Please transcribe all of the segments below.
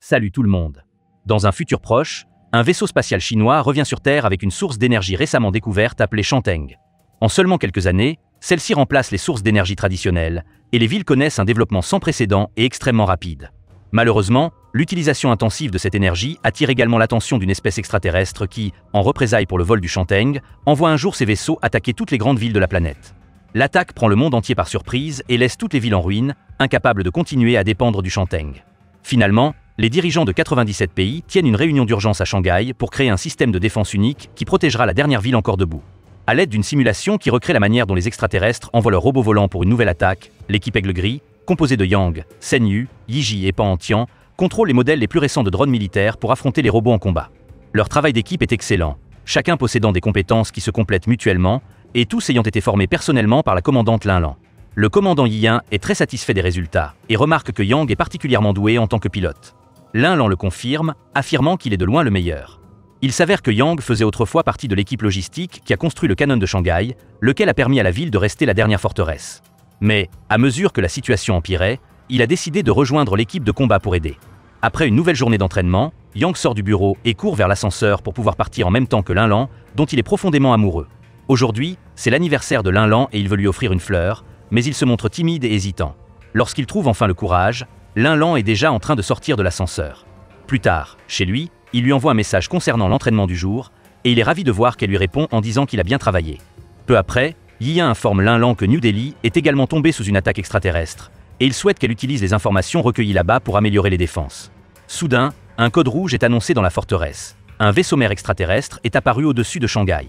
Salut tout le monde. Dans un futur proche, un vaisseau spatial chinois revient sur Terre avec une source d'énergie récemment découverte appelée Changteng. En seulement quelques années, celle-ci remplace les sources d'énergie traditionnelles, et les villes connaissent un développement sans précédent et extrêmement rapide. Malheureusement, l'utilisation intensive de cette énergie attire également l'attention d'une espèce extraterrestre qui, en représailles pour le vol du Changteng, envoie un jour ses vaisseaux attaquer toutes les grandes villes de la planète. L'attaque prend le monde entier par surprise et laisse toutes les villes en ruine, incapables de continuer à dépendre du Changteng. Finalement, les dirigeants de 97 pays tiennent une réunion d'urgence à Shanghai pour créer un système de défense unique qui protégera la dernière ville encore debout. À l'aide d'une simulation qui recrée la manière dont les extraterrestres envoient leurs robots volants pour une nouvelle attaque, l'équipe Aigle Gris, composée de Yang, Sen Yu, Yiji et Pan Tian, contrôle les modèles les plus récents de drones militaires pour affronter les robots en combat. Leur travail d'équipe est excellent, chacun possédant des compétences qui se complètent mutuellement, et tous ayant été formés personnellement par la commandante Lin Lan. Le commandant Yiyan est très satisfait des résultats, et remarque que Yang est particulièrement doué en tant que pilote. Lin Lan le confirme, affirmant qu'il est de loin le meilleur. Il s'avère que Yang faisait autrefois partie de l'équipe logistique qui a construit le canon de Shanghai, lequel a permis à la ville de rester la dernière forteresse. Mais, à mesure que la situation empirait, il a décidé de rejoindre l'équipe de combat pour aider. Après une nouvelle journée d'entraînement, Yang sort du bureau et court vers l'ascenseur pour pouvoir partir en même temps que Lin Lan, dont il est profondément amoureux. Aujourd'hui, c'est l'anniversaire de Lin Lan et il veut lui offrir une fleur, mais il se montre timide et hésitant. Lorsqu'il trouve enfin le courage, Lin Lan est déjà en train de sortir de l'ascenseur. Plus tard, chez lui, il lui envoie un message concernant l'entraînement du jour, et il est ravi de voir qu'elle lui répond en disant qu'il a bien travaillé. Peu après, Yiyan informe Lin Lan que New Delhi est également tombé sous une attaque extraterrestre, et il souhaite qu'elle utilise les informations recueillies là-bas pour améliorer les défenses. Soudain, un code rouge est annoncé dans la forteresse. Un vaisseau-mère extraterrestre est apparu au-dessus de Shanghai.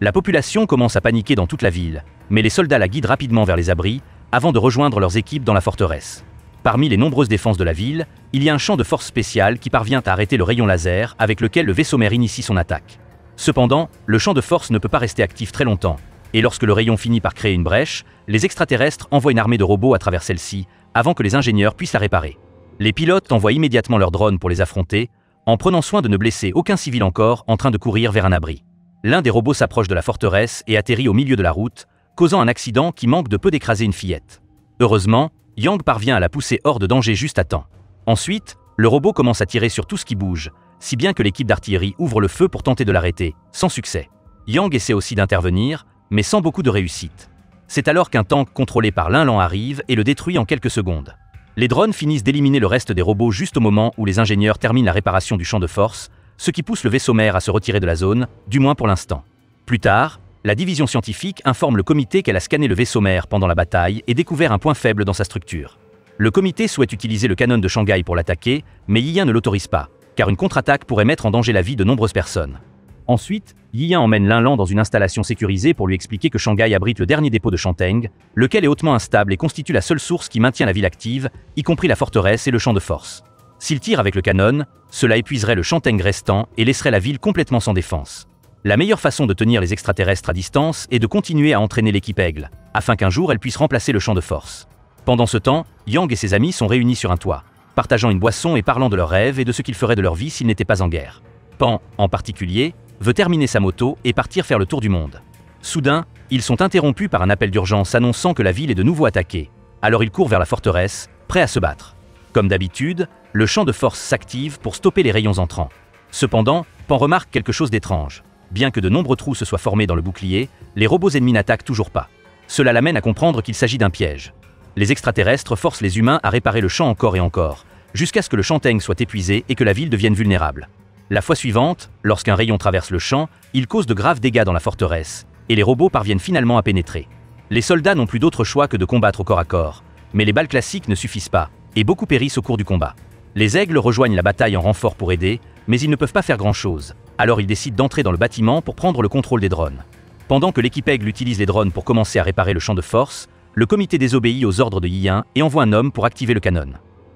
La population commence à paniquer dans toute la ville, mais les soldats la guident rapidement vers les abris, avant de rejoindre leurs équipes dans la forteresse. Parmi les nombreuses défenses de la ville, il y a un champ de force spécial qui parvient à arrêter le rayon laser avec lequel le vaisseau-mère initie son attaque. Cependant, le champ de force ne peut pas rester actif très longtemps, et lorsque le rayon finit par créer une brèche, les extraterrestres envoient une armée de robots à travers celle-ci, avant que les ingénieurs puissent la réparer. Les pilotes envoient immédiatement leurs drones pour les affronter, en prenant soin de ne blesser aucun civil encore en train de courir vers un abri. L'un des robots s'approche de la forteresse et atterrit au milieu de la route, causant un accident qui manque de peu d'écraser une fillette. Heureusement, Yang parvient à la pousser hors de danger juste à temps. Ensuite, le robot commence à tirer sur tout ce qui bouge, si bien que l'équipe d'artillerie ouvre le feu pour tenter de l'arrêter, sans succès. Yang essaie aussi d'intervenir, mais sans beaucoup de réussite. C'est alors qu'un tank contrôlé par Lin Lan arrive et le détruit en quelques secondes. Les drones finissent d'éliminer le reste des robots juste au moment où les ingénieurs terminent la réparation du champ de force, ce qui pousse le vaisseau-mère à se retirer de la zone, du moins pour l'instant. Plus tard, la division scientifique informe le comité qu'elle a scanné le vaisseau-mère pendant la bataille et découvert un point faible dans sa structure. Le comité souhaite utiliser le canon de Shanghai pour l'attaquer, mais Yiyan ne l'autorise pas, car une contre-attaque pourrait mettre en danger la vie de nombreuses personnes. Ensuite, Yiyan emmène Lin Lan dans une installation sécurisée pour lui expliquer que Shanghai abrite le dernier dépôt de Changteng, lequel est hautement instable et constitue la seule source qui maintient la ville active, y compris la forteresse et le champ de force. S'il tire avec le canon, cela épuiserait le Changteng restant et laisserait la ville complètement sans défense. La meilleure façon de tenir les extraterrestres à distance est de continuer à entraîner l'équipe Aigle, afin qu'un jour elle puisse remplacer le champ de force. Pendant ce temps, Yang et ses amis sont réunis sur un toit, partageant une boisson et parlant de leurs rêves et de ce qu'ils feraient de leur vie s'ils n'étaient pas en guerre. Pan, en particulier, veut terminer sa moto et partir faire le tour du monde. Soudain, ils sont interrompus par un appel d'urgence annonçant que la ville est de nouveau attaquée. Alors ils courent vers la forteresse, prêts à se battre. Comme d'habitude, le champ de force s'active pour stopper les rayons entrants. Cependant, Pan remarque quelque chose d'étrange. Bien que de nombreux trous se soient formés dans le bouclier, les robots ennemis n'attaquent toujours pas. Cela l'amène à comprendre qu'il s'agit d'un piège. Les extraterrestres forcent les humains à réparer le champ encore et encore, jusqu'à ce que le Changteng soit épuisé et que la ville devienne vulnérable. La fois suivante, lorsqu'un rayon traverse le champ, il cause de graves dégâts dans la forteresse, et les robots parviennent finalement à pénétrer. Les soldats n'ont plus d'autre choix que de combattre au corps à corps, mais les balles classiques ne suffisent pas, et beaucoup périssent au cours du combat. Les aigles rejoignent la bataille en renfort pour aider, mais ils ne peuvent pas faire grand-chose. Alors ils décident d'entrer dans le bâtiment pour prendre le contrôle des drones. Pendant que l'équipe Aigle utilise les drones pour commencer à réparer le champ de force, le comité désobéit aux ordres de Yiyan et envoie un homme pour activer le canon.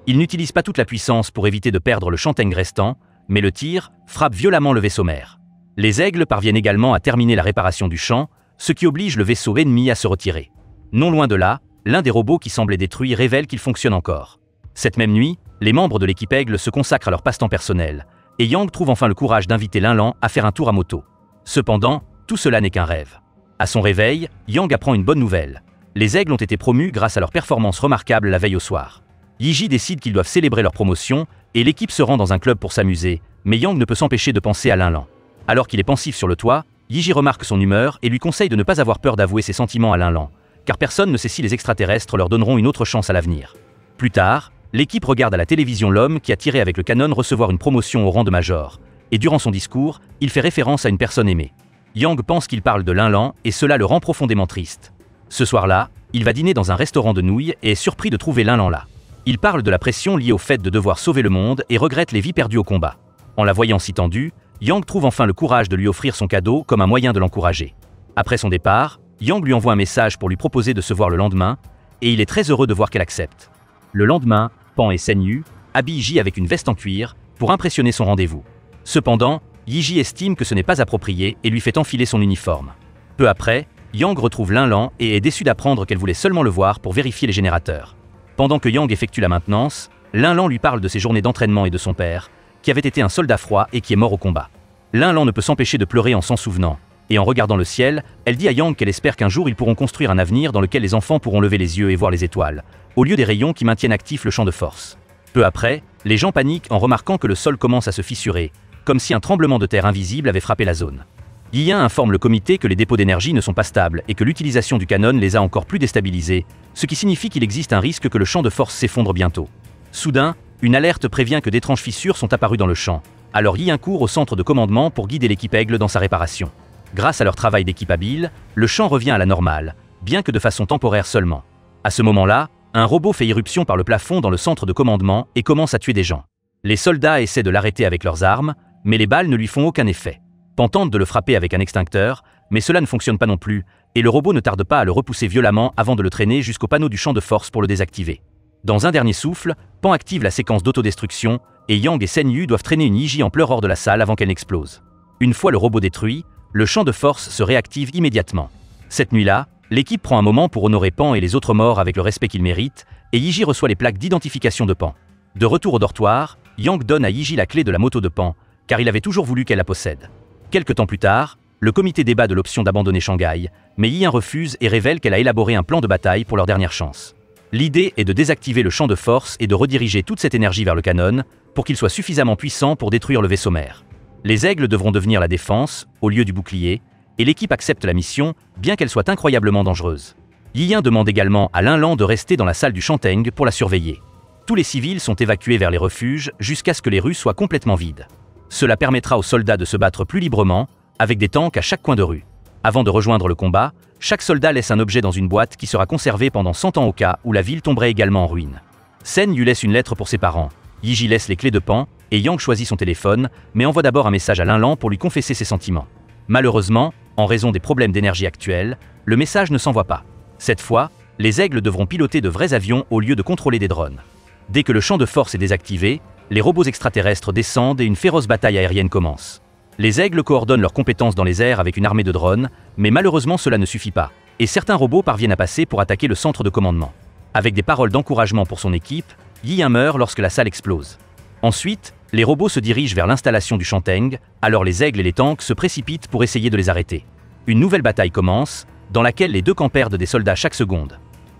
Il n'utilise pas toute la puissance pour éviter de perdre le Changteng restant, mais le tir frappe violemment le vaisseau-mère. Les aigles parviennent également à terminer la réparation du champ, ce qui oblige le vaisseau ennemi à se retirer. Non loin de là, l'un des robots qui semblait détruit révèle qu'il fonctionne encore. Cette même nuit, les membres de l'équipe Aigle se consacrent à leur passe-temps personnel, et Yang trouve enfin le courage d'inviter Lin Lan à faire un tour à moto. Cependant, tout cela n'est qu'un rêve. À son réveil, Yang apprend une bonne nouvelle. Les aigles ont été promus grâce à leur performance remarquable la veille au soir. Yiji décide qu'ils doivent célébrer leur promotion et l'équipe se rend dans un club pour s'amuser, mais Yang ne peut s'empêcher de penser à Linlan. Alors qu'il est pensif sur le toit, Yiji remarque son humeur et lui conseille de ne pas avoir peur d'avouer ses sentiments à Linlan, car personne ne sait si les extraterrestres leur donneront une autre chance à l'avenir. Plus tard, l'équipe regarde à la télévision l'homme qui a tiré avec le canon recevoir une promotion au rang de major, et durant son discours, il fait référence à une personne aimée. Yang pense qu'il parle de Linlan et cela le rend profondément triste. Ce soir-là, il va dîner dans un restaurant de nouilles et est surpris de trouver Linlan là. Il parle de la pression liée au fait de devoir sauver le monde et regrette les vies perdues au combat. En la voyant si tendue, Yang trouve enfin le courage de lui offrir son cadeau comme un moyen de l'encourager. Après son départ, Yang lui envoie un message pour lui proposer de se voir le lendemain, et il est très heureux de voir qu'elle accepte. Le lendemain, Pan et Sen-Yu habillent Yiji avec une veste en cuir pour impressionner son rendez-vous. Cependant, Yiji estime que ce n'est pas approprié et lui fait enfiler son uniforme. Peu après, Yang retrouve Linlan et est déçu d'apprendre qu'elle voulait seulement le voir pour vérifier les générateurs. Pendant que Yang effectue la maintenance, Linlan lui parle de ses journées d'entraînement et de son père, qui avait été un soldat froid et qui est mort au combat. Linlan ne peut s'empêcher de pleurer en s'en souvenant, et en regardant le ciel, elle dit à Yang qu'elle espère qu'un jour ils pourront construire un avenir dans lequel les enfants pourront lever les yeux et voir les étoiles, au lieu des rayons qui maintiennent actif le champ de force. Peu après, les gens paniquent en remarquant que le sol commence à se fissurer, comme si un tremblement de terre invisible avait frappé la zone. Yi-Yin informe le comité que les dépôts d'énergie ne sont pas stables et que l'utilisation du canon les a encore plus déstabilisés, ce qui signifie qu'il existe un risque que le champ de force s'effondre bientôt. Soudain, une alerte prévient que d'étranges fissures sont apparues dans le champ, alors Yi-Yin court au centre de commandement pour guider l'équipe Aigle dans sa réparation. Grâce à leur travail d'équipe habile, le champ revient à la normale, bien que de façon temporaire seulement. À ce moment-là, un robot fait irruption par le plafond dans le centre de commandement et commence à tuer des gens. Les soldats essaient de l'arrêter avec leurs armes, mais les balles ne lui font aucun effet. Pan tente de le frapper avec un extincteur, mais cela ne fonctionne pas non plus, et le robot ne tarde pas à le repousser violemment avant de le traîner jusqu'au panneau du champ de force pour le désactiver. Dans un dernier souffle, Pan active la séquence d'autodestruction, et Yang et Sen-Yu doivent traîner une Yiji en pleurs hors de la salle avant qu'elle n'explose. Une fois le robot détruit, le champ de force se réactive immédiatement. Cette nuit-là, l'équipe prend un moment pour honorer Pan et les autres morts avec le respect qu'ils méritent, et Yiji reçoit les plaques d'identification de Pan. De retour au dortoir, Yang donne à Yiji la clé de la moto de Pan, car il avait toujours voulu qu'elle la possède. Quelque temps plus tard, le comité débat de l'option d'abandonner Shanghai, mais Yi-Yin refuse et révèle qu'elle a élaboré un plan de bataille pour leur dernière chance. L'idée est de désactiver le champ de force et de rediriger toute cette énergie vers le canon, pour qu'il soit suffisamment puissant pour détruire le vaisseau mère. Les aigles devront devenir la défense, au lieu du bouclier, et l'équipe accepte la mission, bien qu'elle soit incroyablement dangereuse. Yi-Yin demande également à Linlan de rester dans la salle du Chanteng pour la surveiller. Tous les civils sont évacués vers les refuges jusqu'à ce que les rues soient complètement vides. Cela permettra aux soldats de se battre plus librement, avec des tanks à chaque coin de rue. Avant de rejoindre le combat, chaque soldat laisse un objet dans une boîte qui sera conservée pendant 100 ans au cas où la ville tomberait également en ruine. Sen lui laisse une lettre pour ses parents, Yiji laisse les clés de Pan, et Yang choisit son téléphone, mais envoie d'abord un message à Linlan pour lui confesser ses sentiments. Malheureusement, en raison des problèmes d'énergie actuels, le message ne s'envoie pas. Cette fois, les aigles devront piloter de vrais avions au lieu de contrôler des drones. Dès que le champ de force est désactivé, les robots extraterrestres descendent et une féroce bataille aérienne commence. Les aigles coordonnent leurs compétences dans les airs avec une armée de drones, mais malheureusement cela ne suffit pas, et certains robots parviennent à passer pour attaquer le centre de commandement. Avec des paroles d'encouragement pour son équipe, Yi-Yin meurt lorsque la salle explose. Ensuite, les robots se dirigent vers l'installation du Chanteng, alors les aigles et les tanks se précipitent pour essayer de les arrêter. Une nouvelle bataille commence, dans laquelle les deux camps perdent des soldats chaque seconde.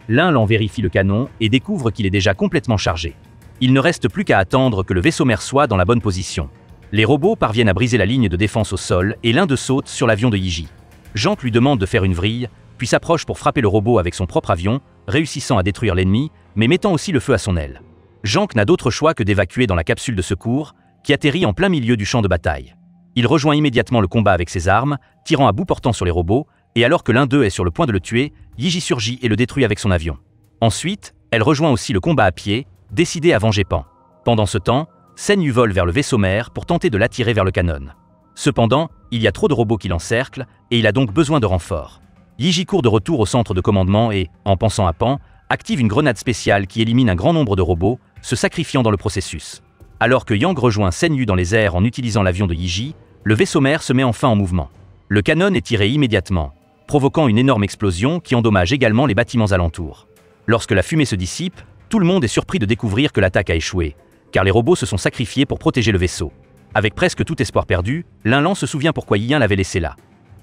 L'un vérifie le canon et découvre qu'il est déjà complètement chargé. Il ne reste plus qu'à attendre que le vaisseau mère soit dans la bonne position. Les robots parviennent à briser la ligne de défense au sol et l'un d'eux saute sur l'avion de Yiji. Jank lui demande de faire une vrille, puis s'approche pour frapper le robot avec son propre avion, réussissant à détruire l'ennemi, mais mettant aussi le feu à son aile. Jank n'a d'autre choix que d'évacuer dans la capsule de secours, qui atterrit en plein milieu du champ de bataille. Il rejoint immédiatement le combat avec ses armes, tirant à bout portant sur les robots, et alors que l'un d'eux est sur le point de le tuer, Yiji surgit et le détruit avec son avion. Ensuite, elle rejoint aussi le combat à pied, décidée à venger Pan. Pendant ce temps, Sen-Yu vole vers le vaisseau mère pour tenter de l'attirer vers le canon. Cependant, il y a trop de robots qui l'encerclent, et il a donc besoin de renforts. Yiji court de retour au centre de commandement et, en pensant à Pan, active une grenade spéciale qui élimine un grand nombre de robots, se sacrifiant dans le processus. Alors que Yang rejoint Sen-Yu dans les airs en utilisant l'avion de Yiji, le vaisseau mère se met enfin en mouvement. Le canon est tiré immédiatement, provoquant une énorme explosion qui endommage également les bâtiments alentours. Lorsque la fumée se dissipe, tout le monde est surpris de découvrir que l'attaque a échoué, car les robots se sont sacrifiés pour protéger le vaisseau. Avec presque tout espoir perdu, Linlan se souvient pourquoi Yi-Yin l'avait laissé là.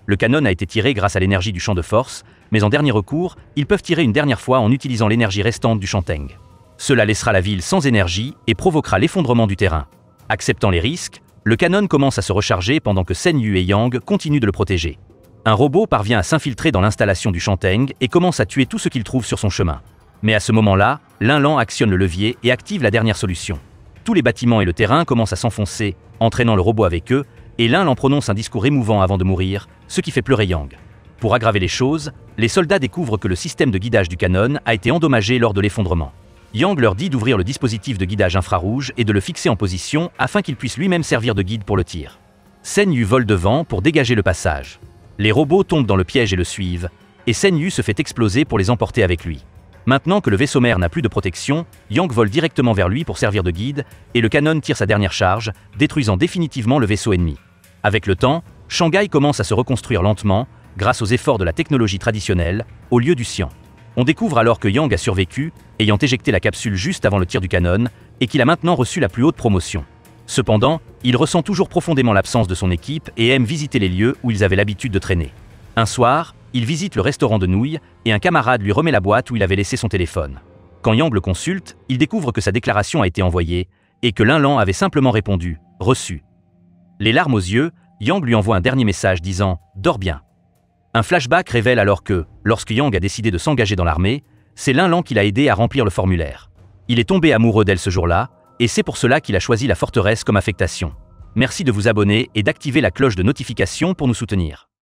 Le canon a été tiré grâce à l'énergie du champ de force, mais en dernier recours, ils peuvent tirer une dernière fois en utilisant l'énergie restante du Chanteng. Cela laissera la ville sans énergie et provoquera l'effondrement du terrain. Acceptant les risques, le canon commence à se recharger pendant que Shen Yu et Yang continuent de le protéger. Un robot parvient à s'infiltrer dans l'installation du Chanteng et commence à tuer tout ce qu'il trouve sur son chemin. Mais à ce moment-là, Lan actionne le levier et active la dernière solution. Tous les bâtiments et le terrain commencent à s'enfoncer, entraînant le robot avec eux, et Lan prononce un discours émouvant avant de mourir, ce qui fait pleurer Yang. Pour aggraver les choses, les soldats découvrent que le système de guidage du canon a été endommagé lors de l'effondrement. Yang leur dit d'ouvrir le dispositif de guidage infrarouge et de le fixer en position afin qu'il puisse lui-même servir de guide pour le tir. Shen Yu vole devant pour dégager le passage. Les robots tombent dans le piège et le suivent, et Shen Yu se fait exploser pour les emporter avec lui. Maintenant que le vaisseau mère n'a plus de protection, Yang vole directement vers lui pour servir de guide, et le canon tire sa dernière charge, détruisant définitivement le vaisseau ennemi. Avec le temps, Shanghai commence à se reconstruire lentement, grâce aux efforts de la technologie traditionnelle, au lieu du cyan. On découvre alors que Yang a survécu, ayant éjecté la capsule juste avant le tir du canon, et qu'il a maintenant reçu la plus haute promotion. Cependant, il ressent toujours profondément l'absence de son équipe et aime visiter les lieux où ils avaient l'habitude de traîner. Un soir, il visite le restaurant de nouilles et un camarade lui remet la boîte où il avait laissé son téléphone. Quand Yang le consulte, il découvre que sa déclaration a été envoyée et que Lan avait simplement répondu « reçu ». Les larmes aux yeux, Yang lui envoie un dernier message disant « dors bien ». Un flashback révèle alors que, lorsque Yang a décidé de s'engager dans l'armée, c'est Lan qui l'a aidé à remplir le formulaire. Il est tombé amoureux d'elle ce jour-là, et c'est pour cela qu'il a choisi la forteresse comme affectation. Merci de vous abonner et d'activer la cloche de notification pour nous soutenir.